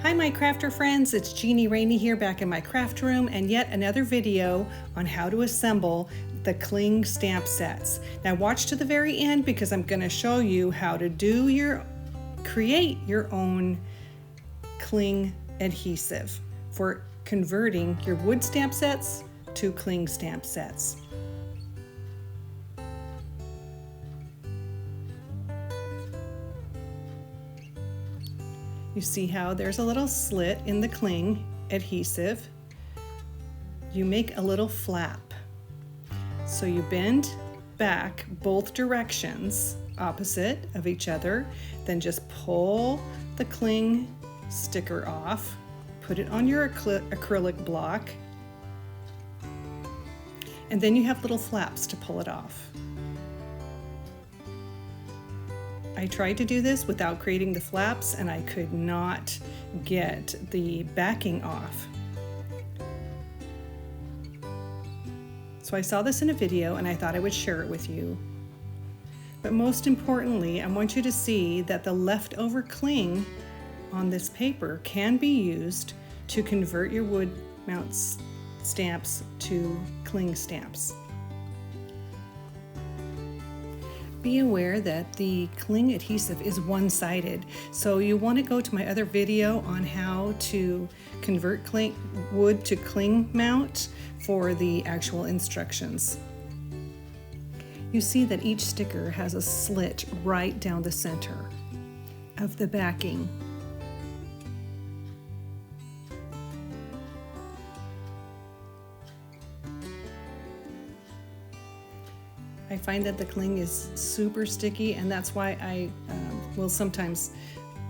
Hi my crafter friends, it's Jeannie Rainey here back in my craft room and yet another video on how to assemble the Cling stamp sets. Now watch to the very end because I'm going to show you how to create your own Cling adhesive for converting your wood stamp sets to Cling stamp sets. You see how there's a little slit in the Cling adhesive. You make a little flap. So you bend back both directions opposite of each other, then just pull the Cling sticker off, put it on your acrylic block, and then you have little flaps to pull it off. I tried to do this without creating the flaps and I could not get the backing off. So I saw this in a video and I thought I would share it with you. But most importantly, I want you to see that the leftover Cling on this paper can be used to convert your wood mount stamps to Cling stamps. Be aware that the Cling adhesive is one-sided, so you want to go to my other video on how to convert wood to Cling mount for the actual instructions. You see that each sticker has a slit right down the center of the backing. I find that the Cling is super sticky, and that's why I will sometimes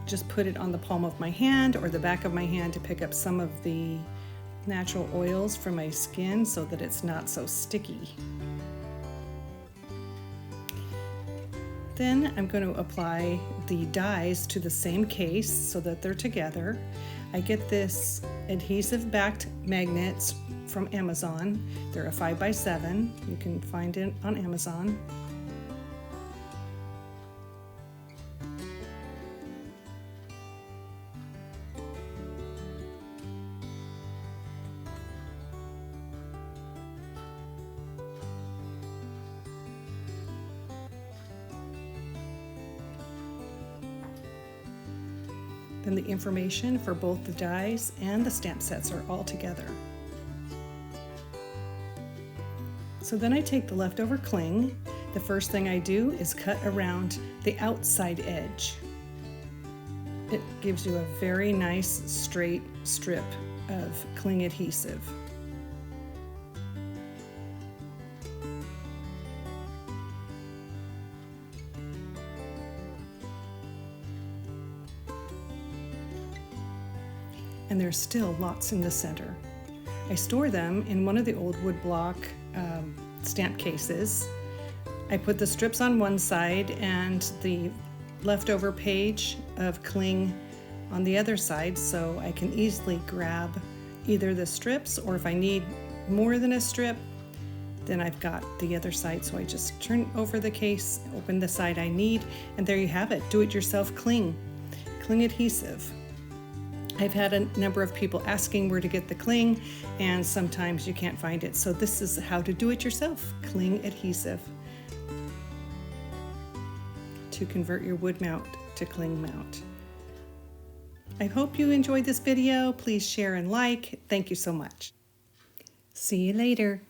just put it on the palm of my hand or the back of my hand to pick up some of the natural oils from my skin so that it's not so sticky. Then I'm going to apply the dies to the same case so that they're together. I get this adhesive backed magnets from Amazon. They're a 5x7. You can find it on Amazon. Then the information for both the dies and the stamp sets are all together. So then I take the leftover Cling. The first thing I do is cut around the outside edge. It gives you a very nice straight strip of Cling adhesive. And there's still lots in the center. I store them in one of the old wood block stamp cases. I put the strips on one side and the leftover page of Cling on the other side, so I can easily grab either the strips, or if I need more than a strip, then I've got the other side. So I just turn over the case, open the side I need, and there you have it. Do-it-yourself Cling adhesive. I've had a number of people asking where to get the Cling, and sometimes you can't find it. So this is how to do it yourself, Cling adhesive, to convert your wood mount to Cling mount. I hope you enjoyed this video. Please share and like. Thank you so much. See you later.